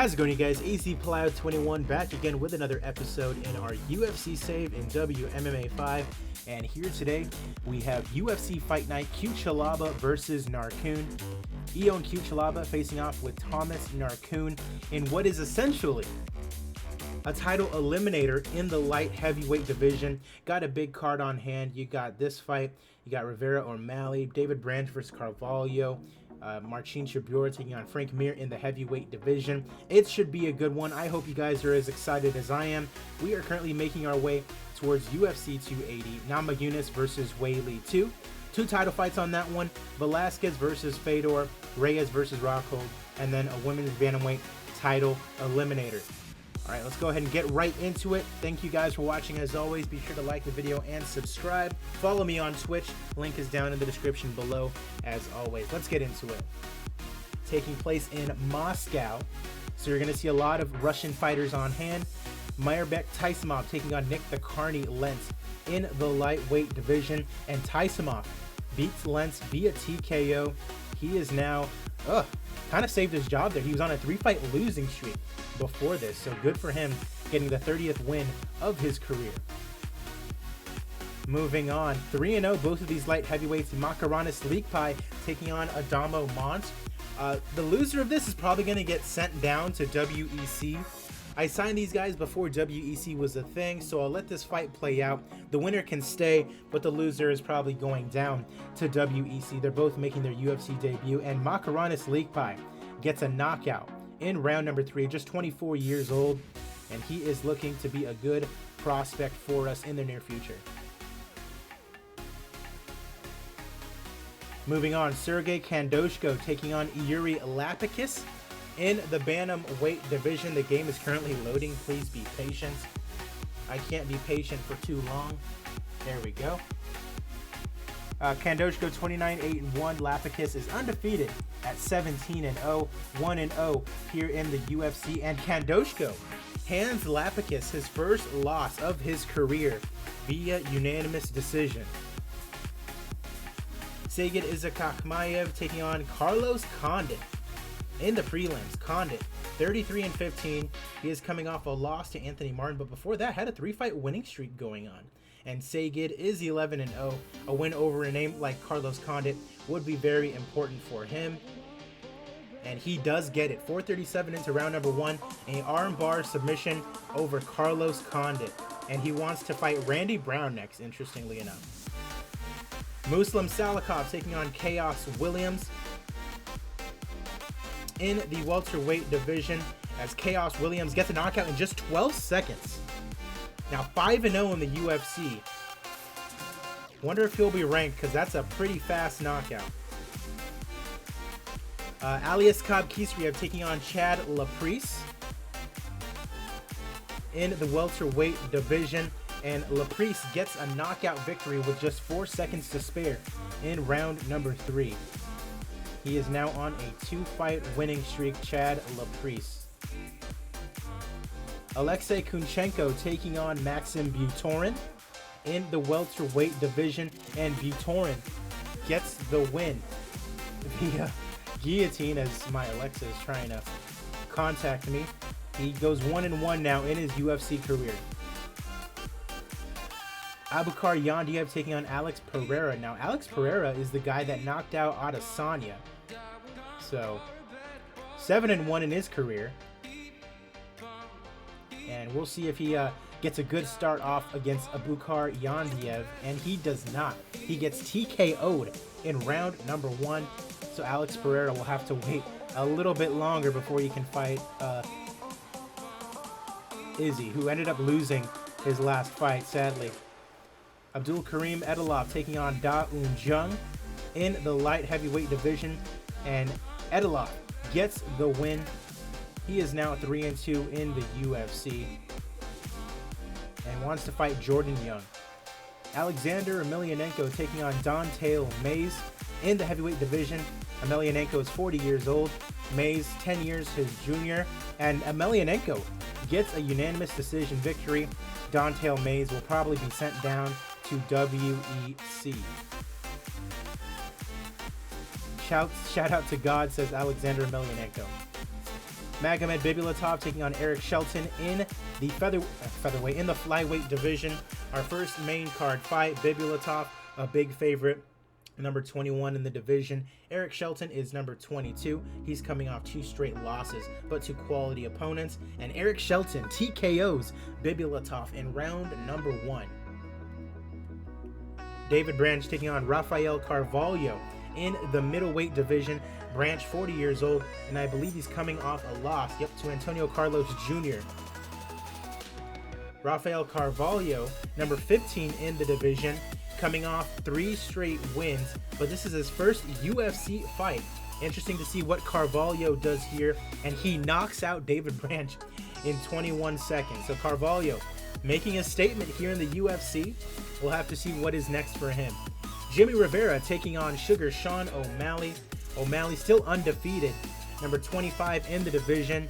How's it going, you guys? AZPlow21 back again with another episode in our UFC save in WMMA 5. And here today we have UFC Fight Night CUTELABA versus NARKUN. Ion CUTELABA facing off with TOMASZ NARKUN in what is essentially a title eliminator in the light heavyweight division. Got a big card on hand. You got this fight. You got Rivera O'Malley, David Branch versus Carvalho, Marcin Tybura taking on Frank Mir in the heavyweight division. It should be a good one. I hope you guys are as excited as I am. We are currently making our way towards UFC 280. Namajunas versus Wei Li 2. Two title fights on that one. Velasquez versus Fedor, Reyes versus Rockhold, and then a women's bantamweight title eliminator. All right, let's go ahead and get right into it. Thank you guys for watching. As always, be sure to like the video and subscribe. Follow me on Twitch. Link is down in the description below, as always. Let's get into it. Taking place in Moscow. So you're going to see a lot of Russian fighters on hand. Mairbek Taisimov taking on Nick the Carney Lentz in the lightweight division. And Taisimov beats Lentz via TKO. He is now, kind of saved his job there. He was on a 3-fight losing streak before this, so good for him getting the 30th win of his career. Moving on, 3-0 both of these light heavyweights. Makaranis Leakpie taking on Adamo Mont. The loser of this is probably going to get sent down to WEC. I signed these guys before WEC was a thing, so I'll let this fight play out. The winner can stay, but the loser is probably going down to WEC. They're both making their UFC debut, and Makaranis Leakpie gets a knockout in round number 3, just 24 years old, and he is looking to be a good prospect for us in the near future. Moving on, Sergey Kandoshko taking on Yuri Lapikis in the bantamweight division. The game is currently loading. Please be patient. I can't be patient for too long. There we go. Kandoshko 29-8-1. Lapikis is undefeated at 17-0, 1-0 here in the UFC. And Kandoshko hands Lapikis his first loss of his career via unanimous decision. Sagid Isakakhmayev taking on Carlos Condit in the prelims. Condit 33-15. He is coming off a loss to Anthony Martin, but before that had a 3-fight winning streak going on. And Sagid is 11-0. A win over a name like Carlos Condit would be very important for him. And he does get it. 4:37 into round number 1. An armbar submission over Carlos Condit. And he wants to fight Randy Brown next, interestingly enough. Muslim Salikov taking on Chaos Williams in the welterweight division, as Chaos Williams gets a knockout in just 12 seconds. Now 5-0 in the UFC. Wonder if he'll be ranked, because that's a pretty fast knockout. Aliaskhab Kisriev taking on Chad Laprise in the welterweight division, and Laprise gets a knockout victory with just 4 seconds to spare in round number 3. He is now on a 2-fight winning streak, Chad Laprise. Alexei Kunchenko taking on Maxim Butorin in the welterweight division, and Butorin gets the win via guillotine, as my Alexa is trying to contact me. He goes 1-1 now in his UFC career. Abukar Yandiev taking on Alex Pereira. Now, Alex Pereira is the guy that knocked out Adesanya. So, 7-1 in his career. And we'll see if he gets a good start off against Abukar Yandiev. And he does not. He gets TKO'd in round number 1. So Alex Pereira will have to wait a little bit longer before he can fight Izzy, who ended up losing his last fight, sadly. Abdul Karim Edilov taking on Da Un Jung in the light heavyweight division. And Edilov gets the win. He is now 3-2 in the UFC and wants to fight Jordan Young. Alexander Emelianenko taking on Don'Tale Mayes in the heavyweight division. Emelianenko is 40 years old. Mayes 10 years his junior. And Emelianenko gets a unanimous decision victory. Don'Tale Mayes will probably be sent down to WEC. Shout out to God, says Alexander Emelianenko. Magomed Bibulatov taking on Eric Shelton in the featherweight in the flyweight division. Our first main card fight, Bibulatov, a big favorite, number 21 in the division. Eric Shelton is number 22. He's coming off 2 straight losses, but to quality opponents. And Eric Shelton TKOs Bibulatov in round number 1. David Branch taking on Rafael Carvalho in the middleweight division. Branch, 40 years old, and I believe he's coming off a loss, to Antonio Carlos Jr. Rafael Carvalho, number 15 in the division, coming off 3 straight wins, but this is his first UFC fight. Interesting to see what Carvalho does here, and he knocks out David Branch in 21 seconds. So Carvalho making a statement here in the UFC. We'll have to see what is next for him. Jimmy Rivera taking on Sugar Sean O'Malley. O'Malley still undefeated, number 25 in the division.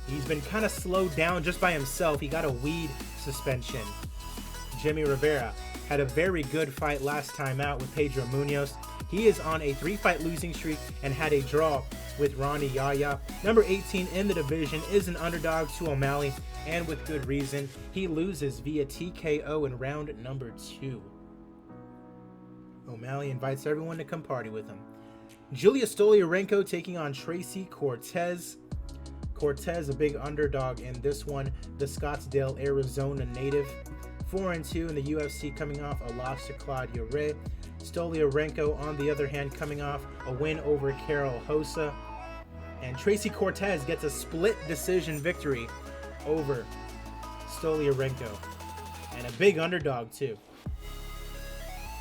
He's been kind of slowed down just by himself. He got a weed suspension. Jimmy Rivera had a very good fight last time out with Pedro Munoz. He is on a 3-fight losing streak and had a draw with Ronnie Yaya. Number 18 in the division is an underdog to O'Malley, and with good reason. He loses via TKO in round number 2. O'Malley invites everyone to come party with him. Julia Stoliarenko taking on Tracy Cortez. Cortez, a big underdog in this one, the Scottsdale, Arizona native. 4-2 in the UFC, coming off a loss to Claudia Ray. Stoliarenko, on the other hand, coming off a win over Carol Hosa. And Tracy Cortez gets a split decision victory over Stoliarenko. And a big underdog, too.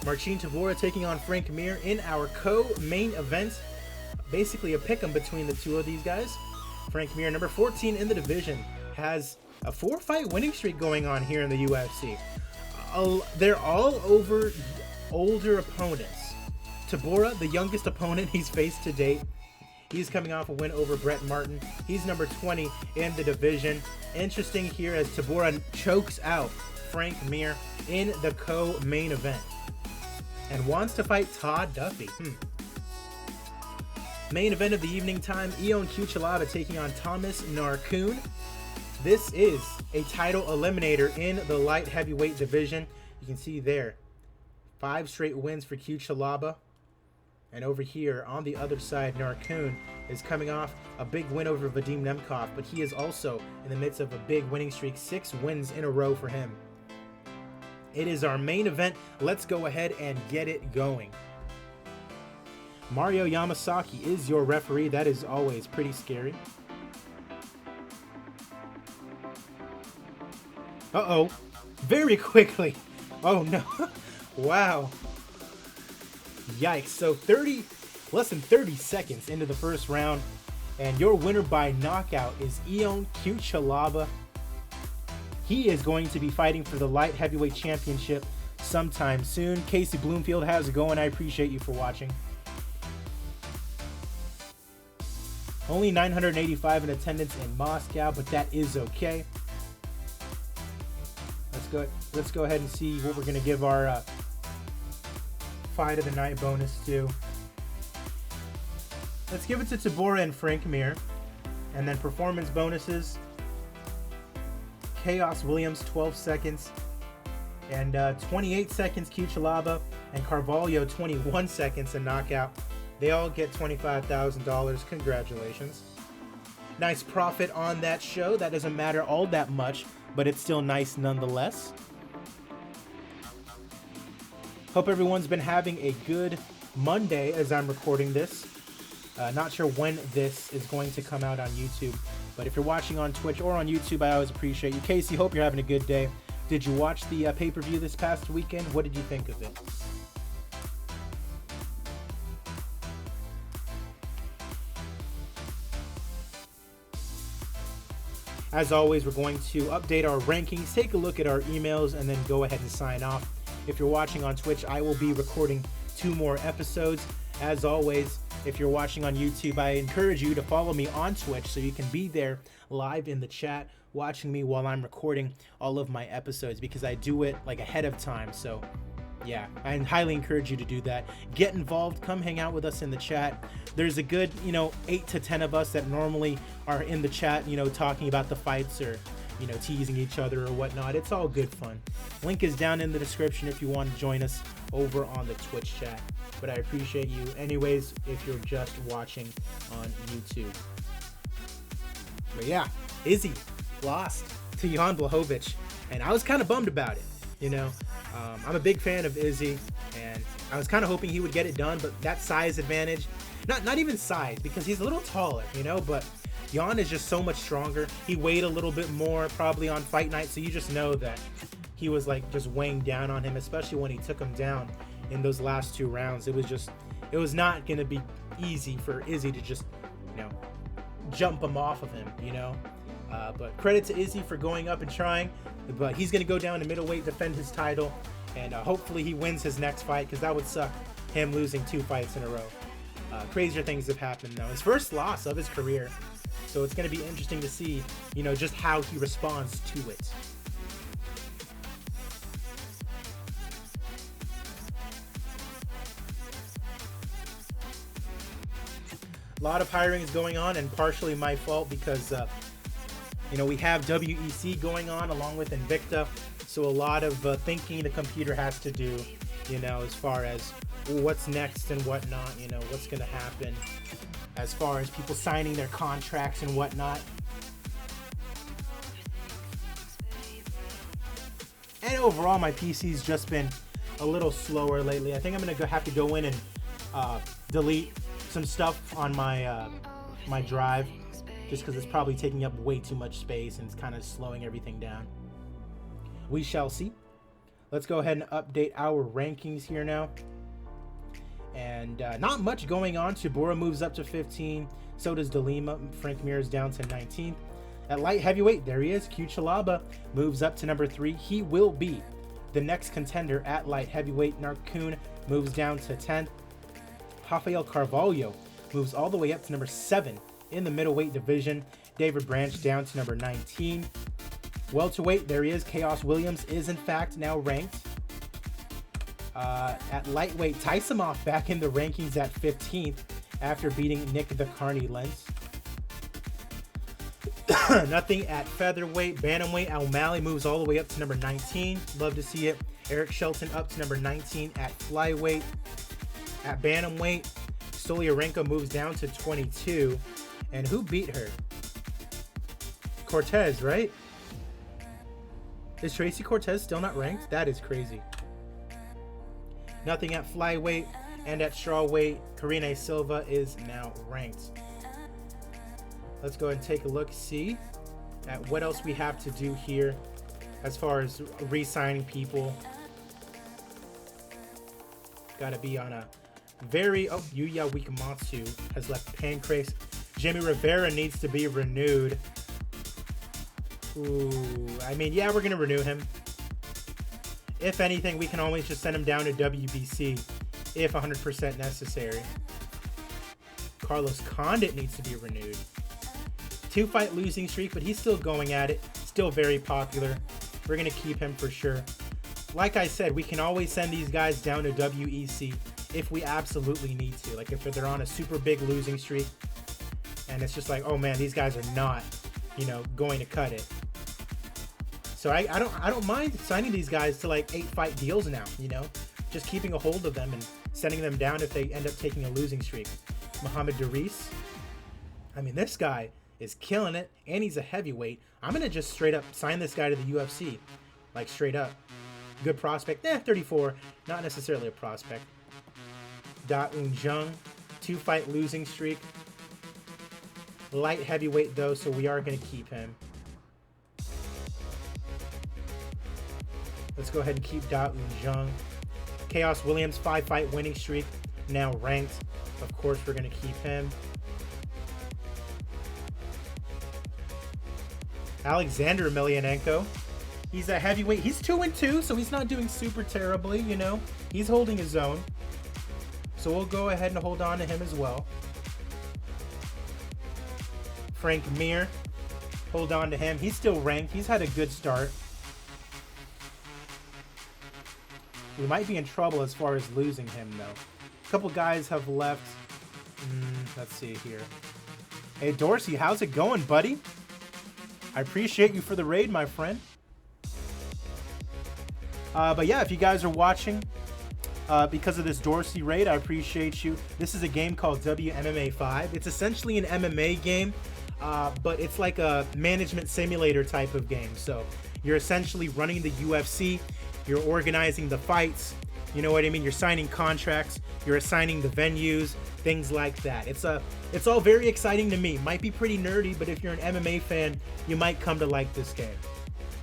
Marcin Tybura taking on Frank Mir in our co-main event. Basically a pick'em between the two of these guys. Frank Mir, number 14 in the division, has a 4-fight winning streak going on here in the UFC. They're all over older opponents. Tybura, the youngest opponent he's faced to date. He's coming off a win over Brett Martin. He's number 20 in the division. Interesting here as Tybura chokes out Frank Mir in the co-main event and wants to fight Todd Duffy. Main event of the evening time, Ion CUTELABA taking on TOMASZ NARKUN. This is a title eliminator in the light heavyweight division. You can see there, 5 straight wins for CUTELABA. And over here on the other side, NARKUN is coming off a big win over Vadim Nemkov, but he is also in the midst of a big winning streak, 6 wins in a row for him. It is our main event. Let's go ahead and get it going. Mario Yamasaki is your referee. That is always pretty scary. Uh-oh. Very quickly. Oh, no. Wow. Yikes. So less than 30 seconds into the first round, and your winner by knockout is Ion CUTELABA. He is going to be fighting for the light heavyweight championship sometime soon. Casey Bloomfield, how's it going? I appreciate you for watching. Only 985 in attendance in Moscow, but that is okay. Let's go ahead and see what we're going to give our fight of the night bonus to. Let's give it to Tybura and Frank Mir. And then performance bonuses. Chaos Williams, 12 seconds. And 28 seconds CUTELABA. And Carvalho, 21 seconds to knockout. They all get $25,000. Congratulations. Nice profit on that show. That doesn't matter all that much, but it's still nice nonetheless. Hope everyone's been having a good Monday as I'm recording this. Not sure when this is going to come out on YouTube, but if you're watching on Twitch or on YouTube, I always appreciate you. Casey, hope you're having a good day. Did you watch the pay-per-view this past weekend? What did you think of it? As always, we're going to update our rankings, take a look at our emails, and then go ahead and sign off. If you're watching on Twitch, I will be recording 2 more episodes. As always, if you're watching on YouTube, I encourage you to follow me on Twitch so you can be there live in the chat watching me while I'm recording all of my episodes, because I do it like ahead of time. So yeah, I highly encourage you to do that. Get involved, come hang out with us in the chat. There's a good 8 to 10 of us that normally are in the chat, you know, talking about the fights or, you know, teasing each other or whatnot. It's all good fun. Link is down in the description if you want to join us over on the Twitch chat. But I appreciate you anyways if you're just watching on YouTube. But yeah, Izzy lost to Jan Blachowicz, and I was kind of bummed about it. You know, I'm a big fan of Izzy, and I was kind of hoping he would get it done, but that size advantage, not even size, because he's a little taller, you know, but Jan is just so much stronger. He weighed a little bit more probably on fight night, so you just know that he was like just weighing down on him, especially when he took him down in those last 2 rounds. It was not going to be easy for Izzy to just, you know, jump him off of him, you know. But credit to Izzy for going up and trying. But he's going to go down to middleweight, defend his title, and hopefully he wins his next fight, because that would suck, him losing 2 fights in a row. Crazier things have happened though. His first loss of his career, so it's going to be interesting to see, you know, just how he responds to it. A lot of hiring is going on, and partially my fault because, you know, we have WEC going on along with Invicta, so a lot of thinking the computer has to do, you know, as far as what's next and whatnot, you know, what's going to happen as far as people signing their contracts and whatnot. And overall, my PC's just been a little slower lately. I think I'm going to have to go in and delete some stuff on my my drive, just because it's probably taking up way too much space and it's kind of slowing everything down. We shall see. Let's go ahead and update our rankings here now. And not much going on. Tybura moves up to 15. So does Delima. Frank Mir is down to 19th. At light heavyweight, there he is. CUTELABA moves up to number 3. He will be the next contender at light heavyweight. NARKUN moves down to 10th. Rafael Carvalho moves all the way up to number 7 in the middleweight division. David Branch down to number 19. Welterweight, there he is. Chaos Williams is in fact now ranked. At lightweight, Taisamov back in the rankings at 15th after beating Nick the Carney Lentz. Nothing at featherweight. Bantamweight, O'Malley moves all the way up to number 19. Love to see it. Eric Shelton up to number 19 at flyweight. At bantamweight, Stoliarenko moves down to 22. And who beat her? Cortez, right? Is Tracy Cortez still not ranked? That is crazy. Nothing at flyweight, and at strawweight, Karine Silva is now ranked. Let's go ahead and take a look, see at what else we have to do here as far as re-signing people. Got to be on a very... Oh, Yuya Wikamatsu has left Pancrase. Jimmy Rivera needs to be renewed. Ooh, I mean, yeah, we're going to renew him. If anything, we can always just send him down to WBC if 100% necessary. Carlos Condit needs to be renewed. 2-fight losing streak, but he's still going at it. Still very popular. We're going to keep him for sure. Like I said, we can always send these guys down to WEC if we absolutely need to. Like if they're on a super big losing streak and it's just like, oh man, these guys are not, you know, going to cut it. So I don't mind signing these guys to like 8-fight deals now, you know, just keeping a hold of them and sending them down if they end up taking a losing streak. Mohamed Daris, I mean, this guy is killing it, and he's a heavyweight. I'm gonna just straight up sign this guy to the UFC, like straight up. Good prospect, 34, not necessarily a prospect. Da Un Jung, 2-fight losing streak. Light heavyweight though, so we are gonna keep him. Let's go ahead and keep Da Un Jung. Chaos Williams, 5-fight winning streak, now ranked. Of course, we're gonna keep him. Alexander Emelianenko, he's a heavyweight. He's 2-2, so he's not doing super terribly, you know. He's holding his own. So we'll go ahead and hold on to him as well. Frank Mir, hold on to him. He's still ranked. He's had a good start. We might be in trouble as far as losing him, though. A couple guys have left. Let's see here. Hey, Dorsey, how's it going, buddy? I appreciate you for the raid, my friend. But yeah, if you guys are watching because of this Dorsey raid, I appreciate you. This is a game called WMMA 5. It's essentially an MMA game, but it's like a management simulator type of game. So you're essentially running the UFC, you're organizing the fights, you know what I mean? You're signing contracts, you're assigning the venues, things like that. It's all very exciting to me. Might be pretty nerdy, but if you're an MMA fan, you might come to like this game.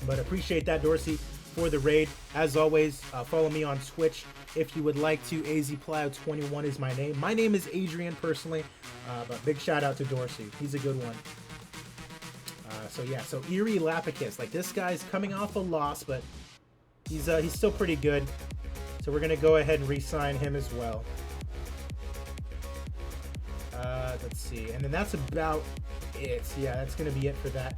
But appreciate that, Dorsey, for the raid. As always, follow me on Twitch if you would like to. AZPlow21 is my name. My name is Adrian personally, but big shout out to Dorsey. He's a good one. So yeah, so Eerie Lapicus, like this guy's coming off a loss, but he's still pretty good. So we're gonna go ahead and re-sign him as well. Let's see, and then that's about it. Yeah, that's gonna be it for that.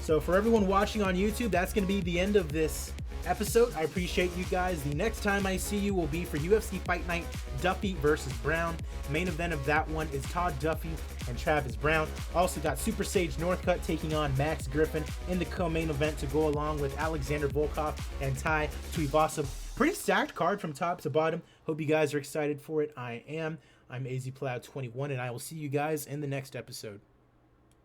So for everyone watching on YouTube, that's gonna be the end of this episode. I appreciate you guys. The next time I see you will be for UFC Fight Night Duffy versus Brown. Main event of that one is Todd Duffy and Travis Brown. Also got Super Sage Northcutt taking on Max Griffin in the co-main event to go along with Alexander Volkov and Tai Tuivasa. Pretty stacked card from top to bottom. Hope you guys are excited for it. I am. I'm AZPlow21, and I will see you guys in the next episode.